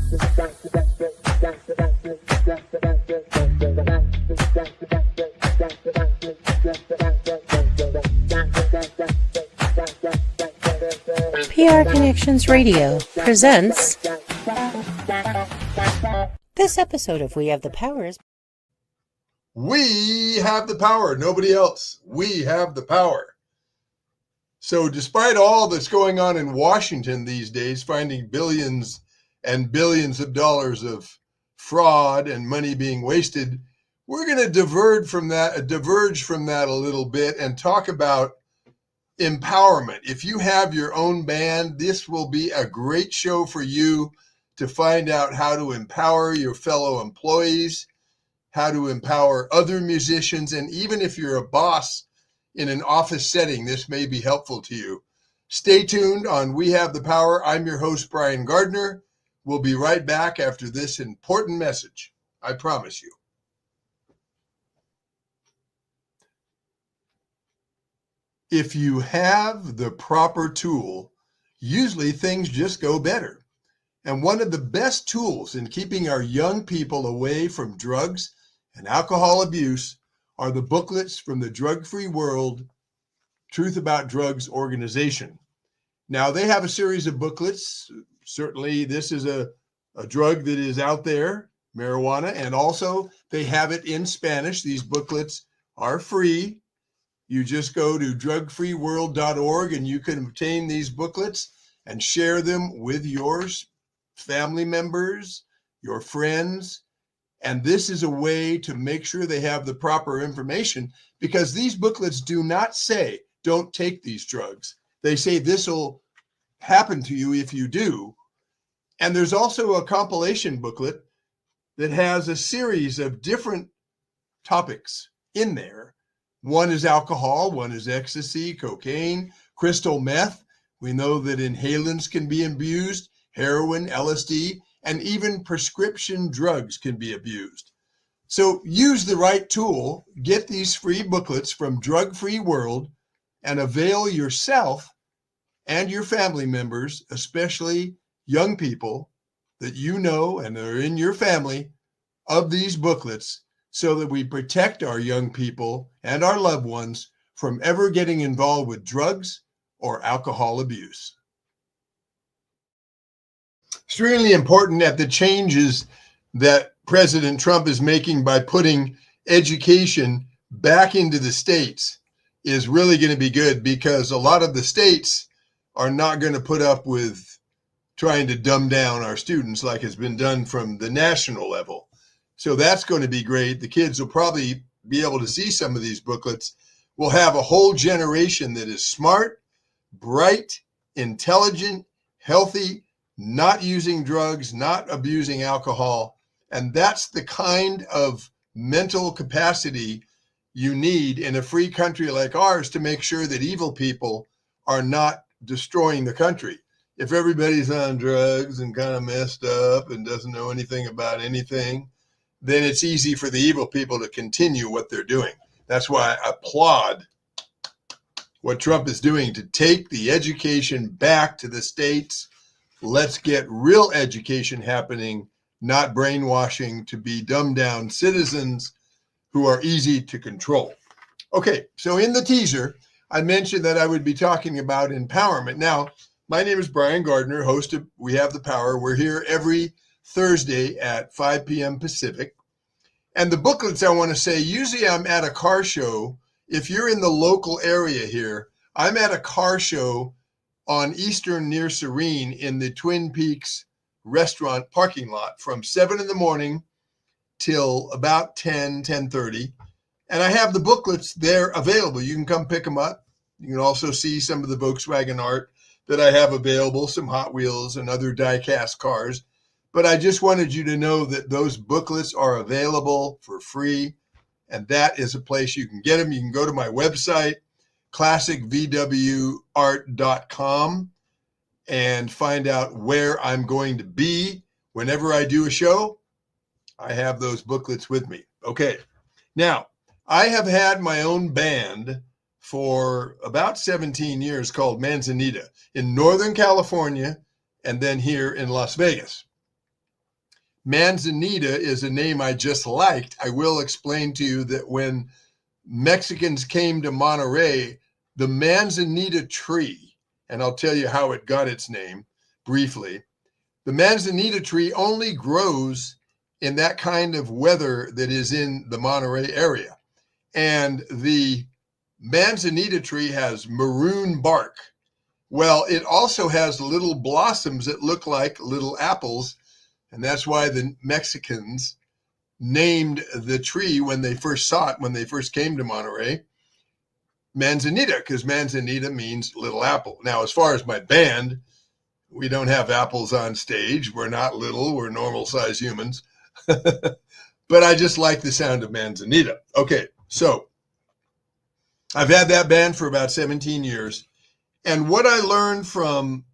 PR Connections Radio presents this episode of We Have the Power. We have the power. Nobody else. We have the power. So despite all that's going on in Washington these days, finding billions and billions of dollars of fraud and money being wasted, we're going to diverge from that a little bit and talk about empowerment. If you have your own band, this will be a great show for you to find out how to empower your fellow employees, how to empower other musicians, and even if you're a boss in an office setting, this may be helpful to you. Stay tuned on We Have the Power. I'm your host, Brian Gardner. We'll be right back after this important message. I promise you. If you have the proper tool, usually things just go better. And one of the best tools in keeping our young people away from drugs and alcohol abuse are the booklets from the Drug-Free World Truth About Drugs organization. Now, they have a series of booklets. Certainly, this is a drug that is out there, marijuana, and also they have it in Spanish. These booklets are free. You just go to drugfreeworld.org and you can obtain these booklets and share them with your family members, your friends. And this is a way to make sure they have the proper information, because these booklets do not say, don't take these drugs. They say this will happen to you if you do. And there's also a compilation booklet that has a series of different topics in there. One is alcohol, one is ecstasy, cocaine, crystal meth. We know that inhalants can be abused, heroin, LSD, and even prescription drugs can be abused. So use the right tool, get these free booklets from Drug-Free World, and avail yourself and your family members, especially young people that you know and are in your family, of these booklets, so that we protect our young people and our loved ones from ever getting involved with drugs or alcohol abuse. Extremely important that the changes that President Trump is making by putting education back into the states is really going to be good, because a lot of the states are not going to put up with trying to dumb down our students like has been done from the national level. So that's going to be great. The kids will probably be able to see some of these booklets. We'll have a whole generation that is smart, bright, intelligent, healthy, not using drugs, not abusing alcohol. And that's the kind of mental capacity you need in a free country like ours to make sure that evil people are not destroying the country. If everybody's on drugs and kind of messed up and doesn't know anything about anything, then it's easy for the evil people to continue what they're doing. That's why I applaud what Trump is doing to take the education back to the states. Let's get real education happening, not brainwashing to be dumbed down citizens who are easy to control. Okay, so in the teaser, I mentioned that I would be talking about empowerment. Now, my name is Brian Gardner, host of We Have the Power. We're here every Thursday at 5 p.m. Pacific. And the booklets, I want to say, usually I'm at a car show. If you're in the local area here, I'm at a car show on Eastern near Serene in the Twin Peaks restaurant parking lot from 7 in the morning till about 10:30. And I have the booklets there available. You can come pick them up. You can also see some of the Volkswagen art that I have available, some Hot Wheels and other die-cast cars. But I just wanted you to know that those booklets are available for free, and that is a place you can get them. You can go to my website, classicvwart.com, and find out where I'm going to be. Whenever I do a show, I have those booklets with me. Okay. Now, I have had my own band for about 17 years called Manzanita in Northern California and then here in Las Vegas. Manzanita is a name I just liked. I will explain to you that when Mexicans came to Monterey, the Manzanita tree, and I'll tell you how it got its name briefly. The Manzanita tree only grows in that kind of weather that is in the Monterey area. And the Manzanita tree has maroon bark. Well, it also has little blossoms that look like little apples. And that's why the Mexicans named the tree when they first saw it, when they first came to Monterey, Manzanita, because Manzanita means little apple. Now, as far as my band, we don't have apples on stage. We're not little. We're normal size humans. But I just like the sound of Manzanita. Okay, so I've had that band for about 17 years. And what I learned from,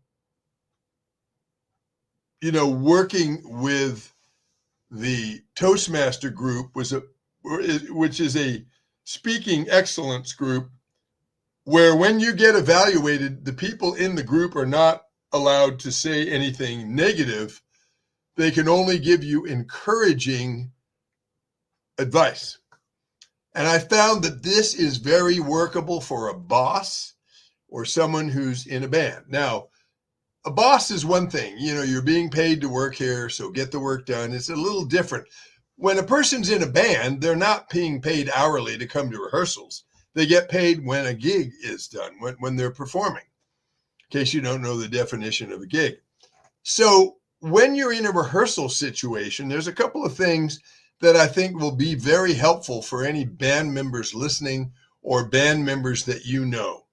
working with the Toastmaster group which is a speaking excellence group, where when you get evaluated, the people in the group are not allowed to say anything negative. They can only give you encouraging advice. And I found that this is very workable for a boss or someone who's in a band. Now, a boss is one thing. You're being paid to work here, so get the work done. It's a little different. When a person's in a band, they're not being paid hourly to come to rehearsals. They get paid when a gig is done, when they're performing, in case you don't know the definition of a gig. So when you're in a rehearsal situation, there's a couple of things that I think will be very helpful for any band members listening or band members that you know.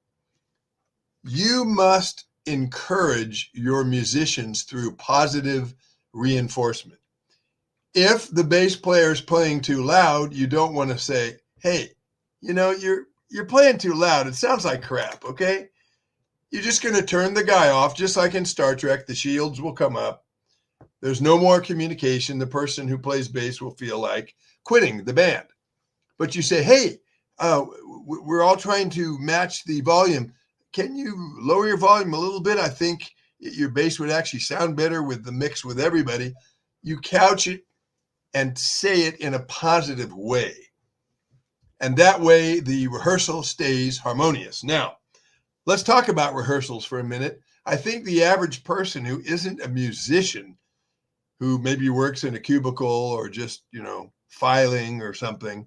You must encourage your musicians through positive reinforcement. If the bass player is playing too loud, you don't want to say, hey, you're playing too loud. It sounds like crap, okay? You're just going to turn the guy off, just like in Star Trek. The shields will come up. There's no more communication. The person who plays bass will feel like quitting the band. But you say, hey, we're all trying to match the volume. Can you lower your volume a little bit? I think your bass would actually sound better with the mix with everybody. You couch it and say it in a positive way. And that way the rehearsal stays harmonious. Now, let's talk about rehearsals for a minute. I think the average person who isn't a musician, who maybe works in a cubicle or just, filing or something,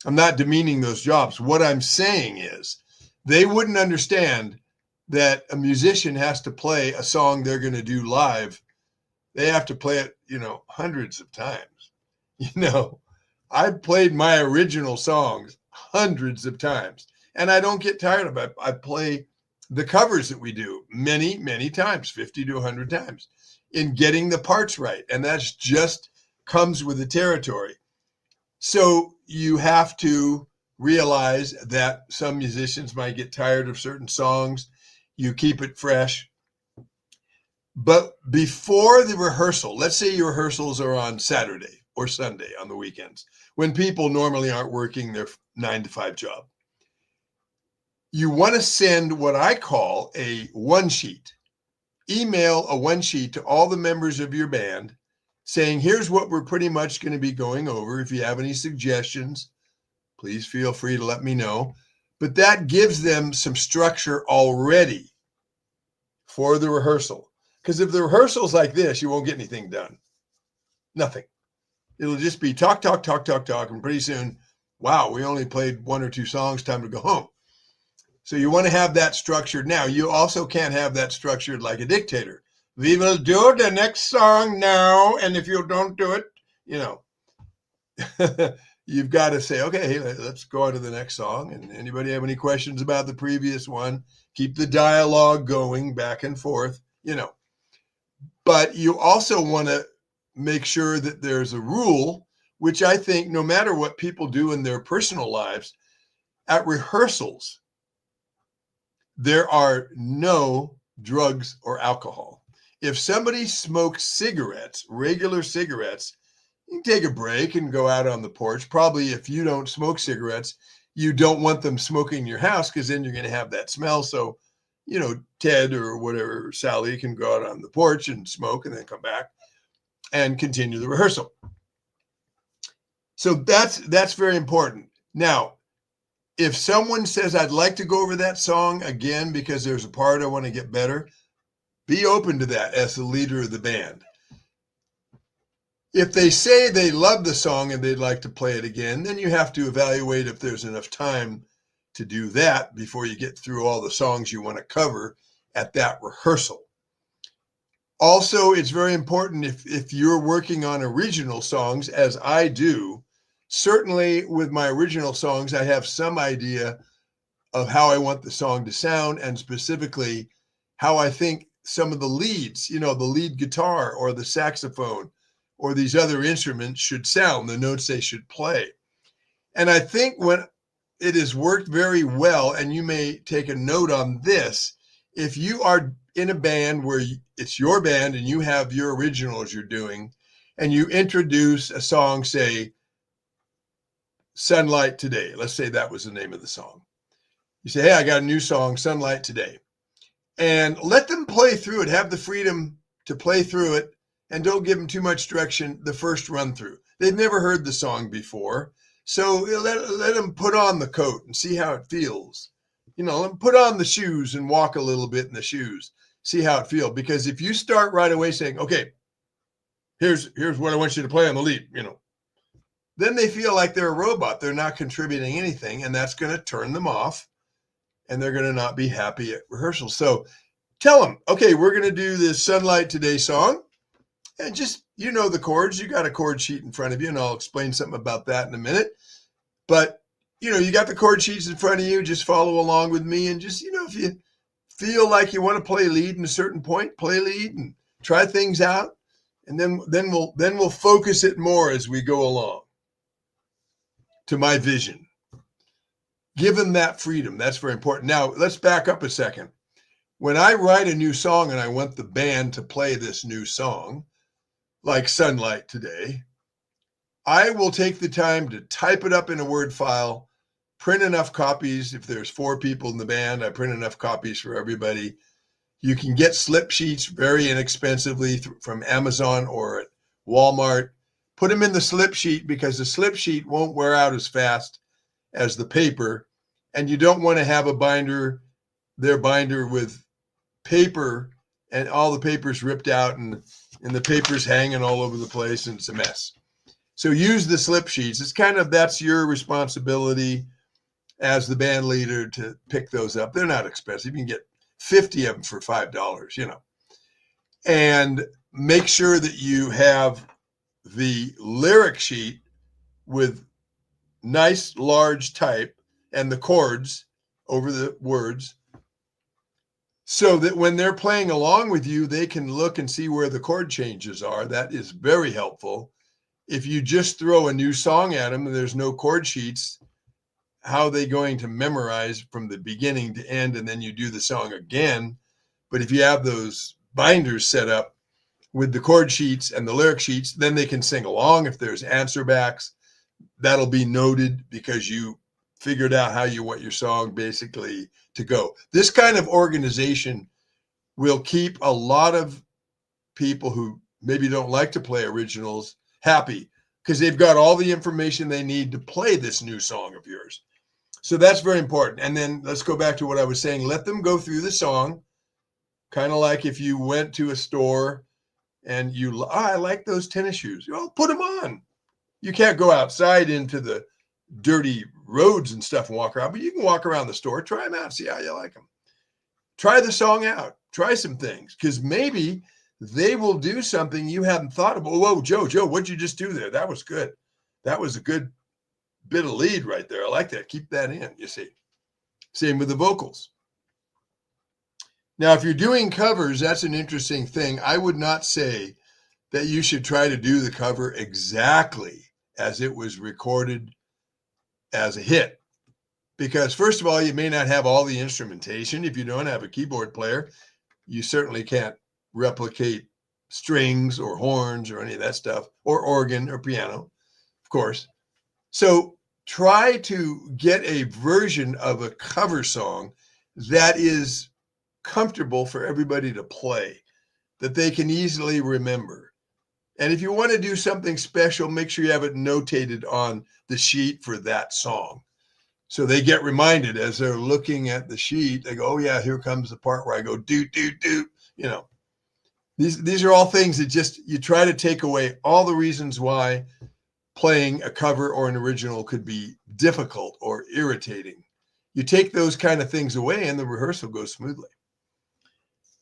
I'm not demeaning those jobs. What I'm saying is they wouldn't understand that a musician has to play a song they're going to do live. They have to play it, hundreds of times. I've played my original songs hundreds of times, and I don't get tired of it. I play the covers that we do many, many times, 50 to 100 times, in getting the parts right. And that's just comes with the territory. So you have to realize that some musicians might get tired of certain songs. You keep it fresh. But before the rehearsal, let's say your rehearsals are on Saturday or Sunday on the weekends, when people normally aren't working their 9-to-5 job. You want to send what I call a one sheet. Email a one sheet to all the members of your band saying, here's what we're pretty much going to be going over. If you have any suggestions, please feel free to let me know. But that gives them some structure already for the rehearsal. Because if the rehearsal's like this, you won't get anything done. Nothing. It'll just be talk, talk, talk, talk, talk. And pretty soon, wow, we only played 1 or 2 songs, time to go home. So you want to have that structured now. You also can't have that structured like a dictator. We will do the next song now. And if you don't do it, you've got to say, okay, hey, let's go on to the next song. And anybody have any questions about the previous one? Keep the dialogue going back and forth, But you also want to make sure that there's a rule, which I think no matter what people do in their personal lives, at rehearsals, there are no drugs or alcohol. If somebody smokes cigarettes, regular cigarettes, you can take a break and go out on the porch. Probably if you don't smoke cigarettes, you don't want them smoking in your house because then you're going to have that smell. So, Ted or whatever, Sally can go out on the porch and smoke and then come back. and continue the rehearsal. So that's very important. Now, if someone says, I'd like to go over that song again because there's a part I want to get better, be open to that as the leader of the band. If they say they love the song and they'd like to play it again, then you have to evaluate if there's enough time to do that before you get through all the songs you want to cover at that rehearsal. Also, it's very important if you're working on original songs, as I do. Certainly with my original songs, I have some idea of how I want the song to sound, and specifically how I think some of the leads, the lead guitar or the saxophone or these other instruments should sound, the notes they should play. And I think when it has worked very well, and you may take a note on this, if you are in a band where it's your band and you have your originals you're doing, and you introduce a song, say, Sunlight Today. Let's say that was the name of the song. You say, hey, I got a new song, Sunlight Today. And let them play through it. Have the freedom to play through it, and don't give them too much direction the first run through. They've never heard the song before. So let them put on the coat and see how it feels. Put on the shoes and walk a little bit in the shoes. See how it feels. Because if you start right away saying, okay, here's what I want you to play on the lead, then they feel like they're a robot. They're not contributing anything, and that's going to turn them off, and they're going to not be happy at rehearsal. So tell them, okay, we're going to do this Sunlight Today song, and just, the chords. You got a chord sheet in front of you, and I'll explain something about that in a minute. But, you got the chord sheets in front of you. Just follow along with me, and just, if you feel like you want to play lead in a certain point, play lead and try things out, and then we'll focus it more as we go along to my vision. Give them that freedom. That's very important. Now, let's back up a second. When I write a new song and I want the band to play this new song, like Sunlight Today, I will take the time to type it up in a Word file, print enough copies. If there's 4 people in the band, I print enough copies for everybody. You can get slip sheets very inexpensively from Amazon or at Walmart. Put them in the slip sheet because the slip sheet won't wear out as fast as the paper. And you don't want to have their binder with paper and all the paper's ripped out and the paper's hanging all over the place, and it's a mess. So use the slip sheets. That's your responsibility as the band leader to pick those up. They're not expensive. You can get 50 of them for $5, And make sure that you have the lyric sheet with nice large type and the chords over the words, so that when they're playing along with you, they can look and see where the chord changes are. That is very helpful. If you just throw a new song at them and there's no chord sheets, how are they going to memorize from the beginning to end, and then you do the song again? But if you have those binders set up with the chord sheets and the lyric sheets, then they can sing along. If there's answer backs, that'll be noted because you figured out how you want your song basically to go. This kind of organization will keep a lot of people who maybe don't like to play originals happy, because they've got all the information they need to play this new song of yours. So that's very important. And then let's go back to what I was saying. Let them go through the song, kind of like if you went to a store and I like those tennis shoes. Put them on. You can't go outside into the dirty roads and stuff and walk around, but you can walk around the store, try them out, see how you like them. Try the song out, try some things, because maybe they will do something you hadn't thought about. Whoa, Joe, what'd you just do there? That was good. That was a good bit of lead right there. I like that. Keep that in, you see. Same with the vocals. Now, if you're doing covers, that's an interesting thing. I would not say that you should try to do the cover exactly as it was recorded as a hit. Because first of all, you may not have all the instrumentation. If you don't have a keyboard player, you certainly can't replicate strings or horns or any of that stuff, or organ or piano, of course. So try to get a version of a cover song that is comfortable for everybody to play, that they can easily remember. And if you want to do something special, make sure you have it notated on the sheet for that song. So they get reminded as they're looking at the sheet. They go, oh, yeah, here comes the part where I go, do, do, do. You know, these are all things that just you try to take away all the reasons why playing a cover or an original could be difficult or irritating. You take those kind of things away and the rehearsal goes smoothly.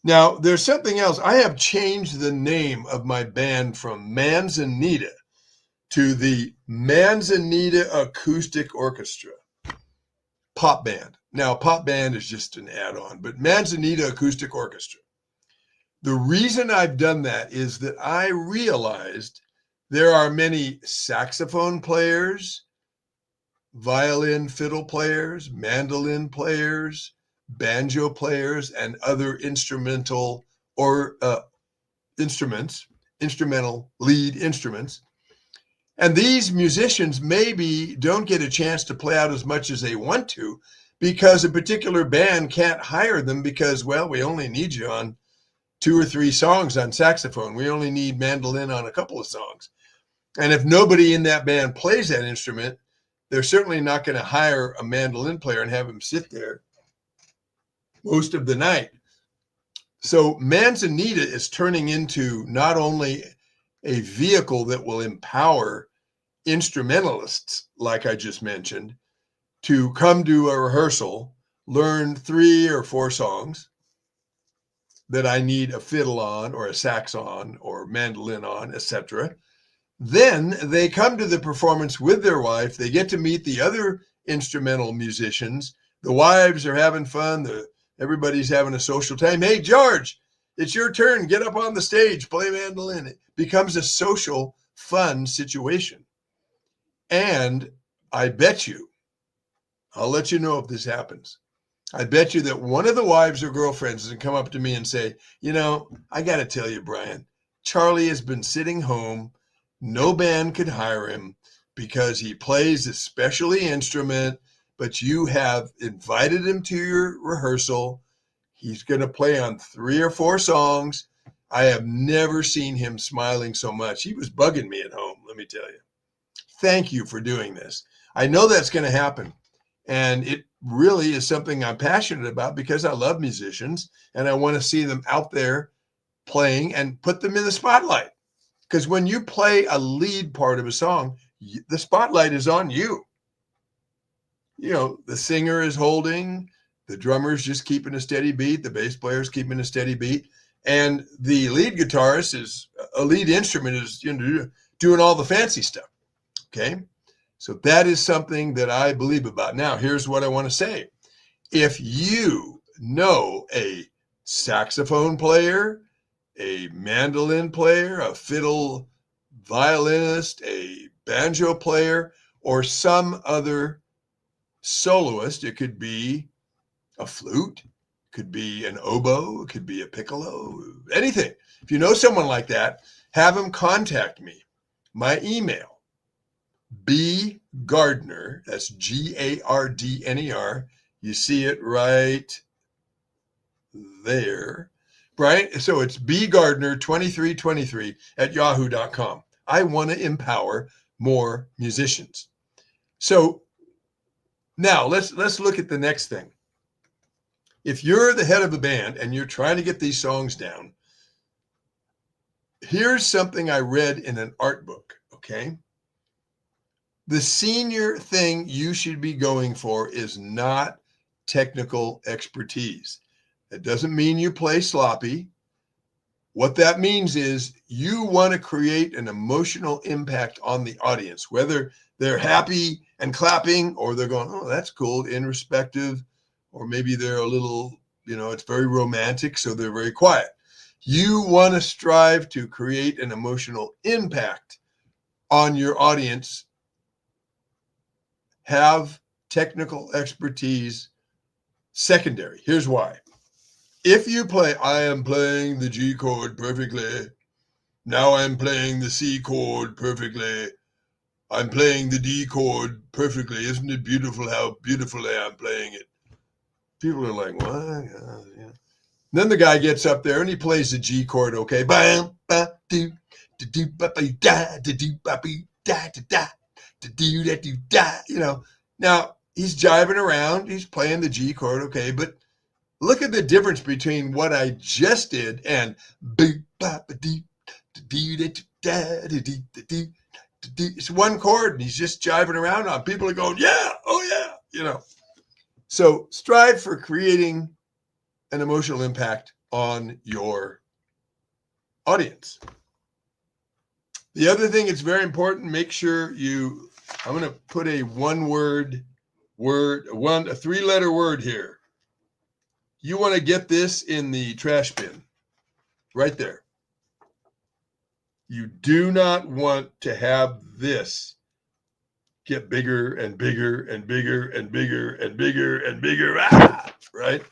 Now, there's something else. I have changed the name of my band from Manzanita to the Manzanita Acoustic Orchestra pop band. Now, pop band is just an add-on, but Manzanita Acoustic Orchestra. The reason I've done that is that I realized there are many saxophone players, violin, fiddle players, mandolin players, banjo players, and other instrumental lead instruments. And these musicians maybe don't get a chance to play out as much as they want to because a particular band can't hire them because, well, we only need you on 2 or 3 songs on saxophone. We only need mandolin on a couple of songs. And if nobody in that band plays that instrument, they're certainly not going to hire a mandolin player and have him sit there most of the night. So Manzanita is turning into not only a vehicle that will empower instrumentalists, like I just mentioned, to come to a rehearsal, learn 3 or 4 songs that I need a fiddle on or a sax on or mandolin on, etc. Then they come to the performance with their wife. They get to meet the other instrumental musicians. The wives are having fun. Everybody's having a social time. Hey, George, it's your turn. Get up on the stage, play mandolin. It becomes a social, fun situation. And I bet you, I'll let you know if this happens. I bet you that one of the wives or girlfriends is going to come up to me and say, you know, I got to tell you, Brian, Charlie has been sitting home. No band could hire him because he plays a specialty instrument, but you have invited him to your rehearsal. He's going to play on 3 or 4 songs. I have never seen him smiling so much. He was bugging me at home, let me tell you. Thank you for doing this. I know that's going to happen. And it really is something I'm passionate about because I love musicians and I want to see them out there playing and put them in the spotlight. Because when you play a lead part of a song, the spotlight is on you. You know, the singer is holding, the drummer's just keeping a steady beat, the bass player's keeping a steady beat, and the lead guitarist is a lead instrument is, you know, doing all the fancy stuff. Okay? So that is something that I believe about. Now, here's what I want to say. If you know a saxophone player, a mandolin player, a fiddle violinist, a banjo player, or some other soloist, it could be a flute, could be an oboe, it could be a piccolo, anything. If you know someone like that, have them contact me. My email, bgardner, that's Gardner. You see it right there. Brian, so it's bgardner2323 at yahoo.com. I want to empower more musicians. So now let's look at the next thing. If you're the head of a band and you're trying to get these songs down, here's something I read in an art book, okay? The senior thing you should be going for is not technical expertise. That doesn't mean you play sloppy. What that means is you want to create an emotional impact on the audience, whether they're happy and clapping or they're going, oh, that's cool, introspective, or maybe they're a little, you know, it's very romantic, so they're very quiet. You want to strive to create an emotional impact on your audience. Have technical expertise secondary. Here's why. If you play, I am playing the G chord perfectly. Now I'm playing the C chord perfectly. I'm playing the D chord perfectly. Isn't it beautiful how beautifully I'm playing it? People are like, what? Yeah. Then the guy gets up there and he plays the G chord, okay? Bam, ba, do, You know, now he's jiving around, he's playing the G chord, okay, but look at the difference between what I just did and it's one chord and he's just jiving around on. People are going, yeah, oh yeah, you know. So strive for creating an emotional impact on your audience. The other thing that's very important, make sure I'm going to put a a three-letter word here. You want to get this in the trash bin, right there. You do not want to have this get bigger and bigger and bigger and bigger and bigger and bigger, right?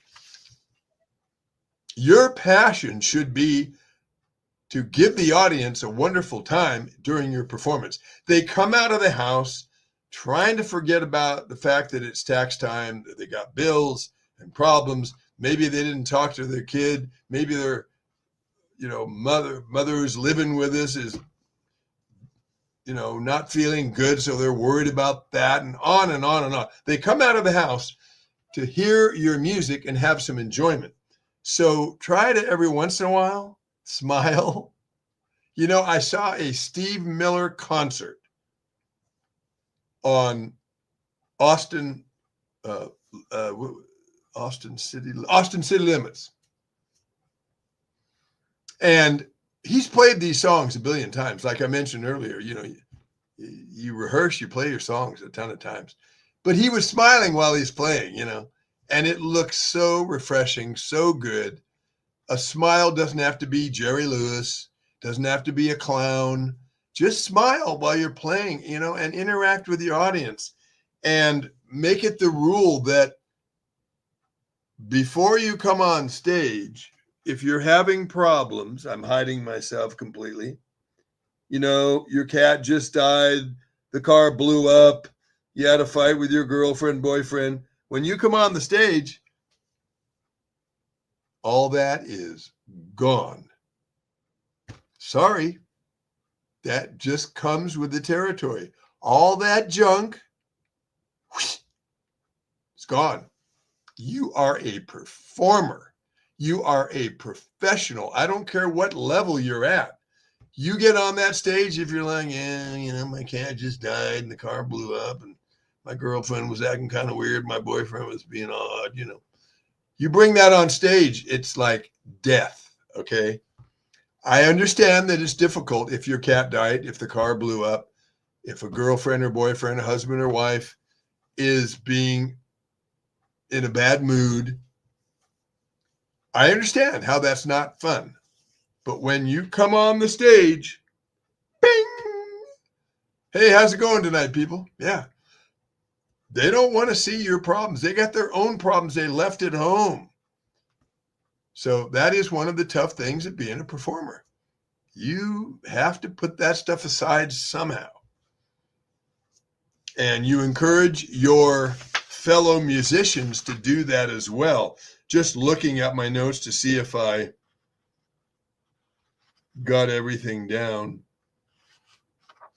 Your passion should be to give the audience a wonderful time during your performance. They come out of the house trying to forget about the fact that it's tax time, that they got bills and problems. Maybe they didn't talk to their kid. Maybe their, mother who's living with us is, not feeling good. So they're worried about that, and on and on and on. They come out of the house to hear your music and have some enjoyment. So try to every once in a while smile. I saw a Steve Miller concert on Austin City Limits. And he's played these songs a billion times. Like I mentioned earlier, you rehearse, you play your songs a ton of times. But he was smiling while he's playing, and it looks so refreshing, so good. A smile doesn't have to be Jerry Lewis, doesn't have to be a clown. Just smile while you're playing, and interact with your audience. And make it the rule that before you come on stage, if you're having problems, I'm hiding myself completely. Your cat just died, the car blew up, you had a fight with your girlfriend, boyfriend. When you come on the stage, all that is gone. Sorry, that just comes with the territory. All that junk, whoosh, it's gone. You are a performer. You are a professional. I don't care what level you're at. You get on that stage, if you're like, my cat just died and the car blew up and my girlfriend was acting kind of weird, my boyfriend was being odd, You bring that on stage, it's like death, okay? I understand that it's difficult if your cat died, if the car blew up, if a girlfriend or boyfriend, a husband or wife is being in a bad mood. I understand how that's not fun. But when you come on the stage, bing! Hey, how's it going tonight, people? Yeah. They don't want to see your problems. They got their own problems they left at home. So that is one of the tough things of being a performer. You have to put that stuff aside somehow. And you encourage your fellow musicians to do that as well. Just looking at my notes to see if I got everything down.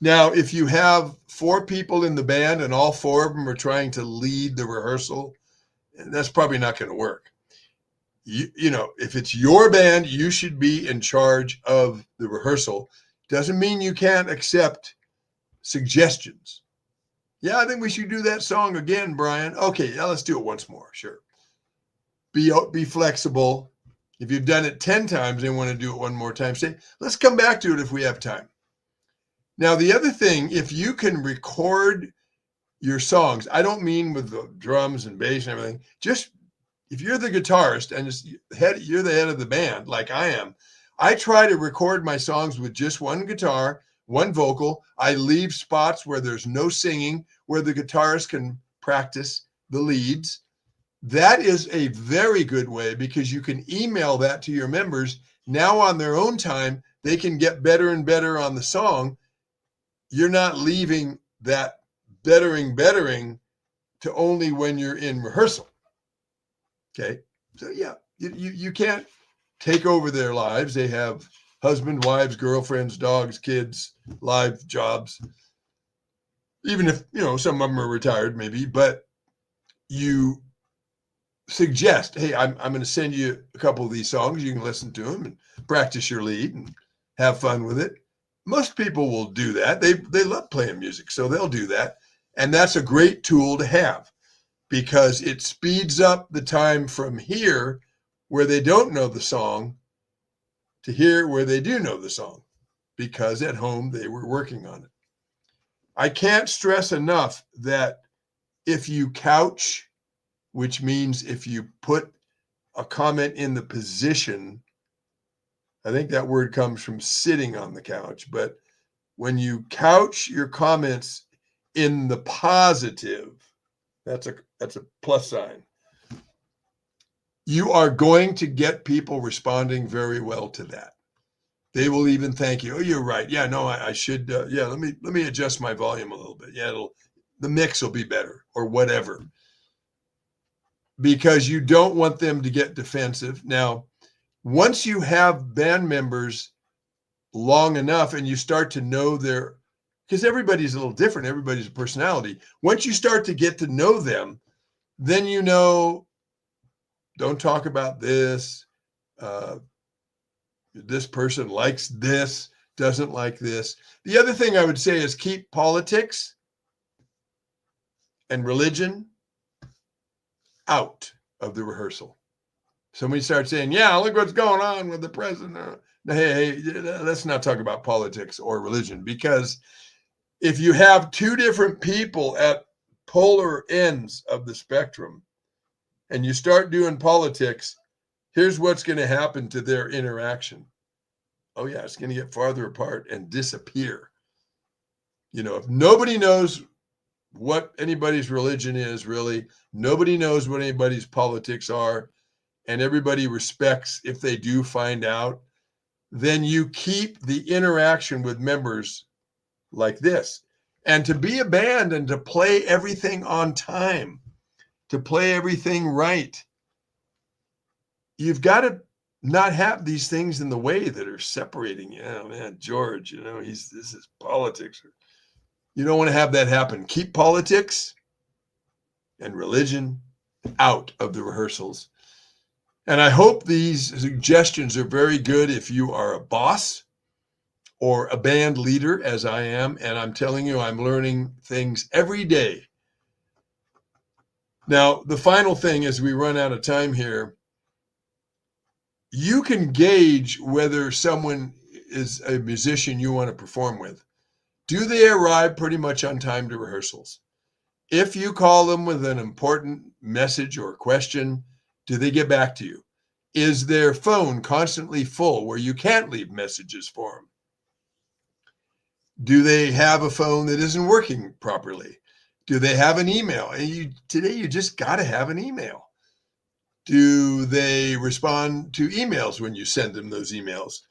Now, if you have 4 people in the band and all 4 of them are trying to lead the rehearsal, that's probably not going to work. If it's your band, you should be in charge of the rehearsal. Doesn't mean you can't accept suggestions. Yeah, I think we should do that song again, Brian. Okay, yeah, let's do it once more. Sure. Be flexible. If you've done it 10 times and want to do it one more time, say, let's come back to it if we have time. Now, the other thing, if you can record your songs, I don't mean with the drums and bass and everything, just if you're the guitarist and you're the head of the band, like I am, I try to record my songs with just one guitar, one vocal. I leave spots where there's no singing, where the guitarist can practice the leads. That is a very good way because you can email that to your members. Now on their own time, they can get better and better on the song. You're not leaving that bettering to only when you're in rehearsal. Okay. So yeah, you can't take over their lives. They have husband, wives, girlfriends, dogs, kids, live jobs, even if, some of them are retired maybe, but you suggest, hey, I'm going to send you a couple of these songs. You can listen to them and practice your lead and have fun with it. Most people will do that. They love playing music, so they'll do that. And that's a great tool to have because it speeds up the time from here where they don't know the song to here where they do know the song because at home they were working on it. I can't stress enough that if you couch, which means if you put a comment in the position, I think that word comes from sitting on the couch, but when you couch your comments in the positive, that's a plus sign. You are going to get people responding very well to that. They will even thank you. Oh, you're right. Yeah, no, I should. Yeah, let me adjust my volume a little bit. Yeah, the mix will be better or whatever. Because you don't want them to get defensive. Now, once you have band members long enough and you start to know because everybody's a little different, everybody's a personality. Once you start to get to know them, then don't talk about this. This person likes this, doesn't like this. The other thing I would say is keep politics and religion out of the rehearsal. Somebody starts saying, yeah, look what's going on with the president. Hey, let's not talk about politics or religion, because if you have two different people at polar ends of the spectrum and you start doing politics, here's what's going to happen to their interaction. Oh, yeah, it's going to get farther apart and disappear. If nobody knows what anybody's religion is, really, nobody knows what anybody's politics are, and everybody respects if they do find out, then you keep the interaction with members like this. And to be a band and to play everything on time, to play everything right, you've got to not have these things in the way that are separating you. Oh, man, George, this is politics. You don't want to have that happen. Keep politics and religion out of the rehearsals. And I hope these suggestions are very good if you are a boss or a band leader, as I am. And I'm telling you, I'm learning things every day. Now, the final thing as we run out of time here, you can gauge whether someone is a musician you want to perform with. Do they arrive pretty much on time to rehearsals? If you call them with an important message or question, do they get back to you? Is their phone constantly full where you can't leave messages for them? Do they have a phone that isn't working properly? Do they have an email? And today you just got to have an email. Do they respond to emails when you send them those emails?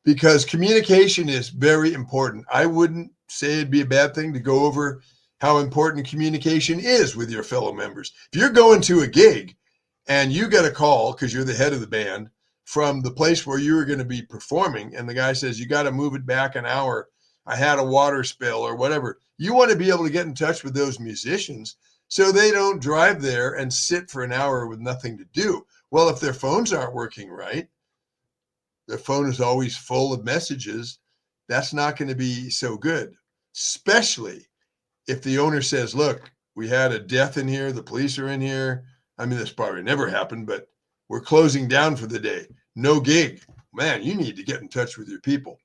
Because communication is very important. I wouldn't say it'd be a bad thing to go over how important communication is with your fellow members. If you're going to a gig and you get a call because you're the head of the band from the place where you were going to be performing, and the guy says, you got to move it back an hour, I had a water spill or whatever, you want to be able to get in touch with those musicians so they don't drive there and sit for an hour with nothing to do. Well, if their phones aren't working right, their phone is always full of messages, that's not going to be so good, especially if the owner says, look, we had a death in here, the police are in here. I mean, this probably never happened, but we're closing down for the day. No gig. Man, you need to get in touch with your people.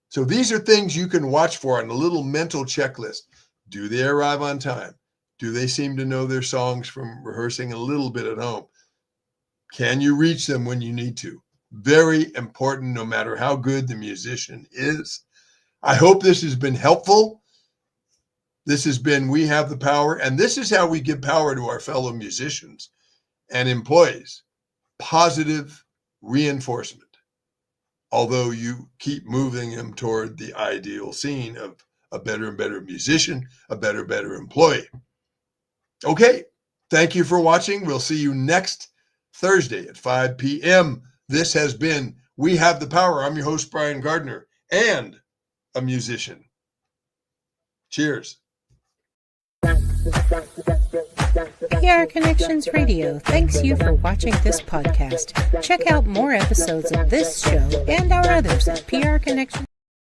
So these are things you can watch for on a little mental checklist. Do they arrive on time? Do they seem to know their songs from rehearsing a little bit at home? Can you reach them when you need to? Very important, no matter how good the musician is. I hope this has been helpful. This has been We Have the Power, and this is how we give power to our fellow musicians and employees. Positive reinforcement. Although you keep moving them toward the ideal scene of a better and better musician, a better and better employee. Okay, thank you for watching. We'll see you next Thursday at 5 p.m. This has been We have the power. I'm your host, Brian Gardner, and a musician. Cheers. PR Connections Radio thanks you for watching this podcast. Check out more episodes of this show and our others at prconnection.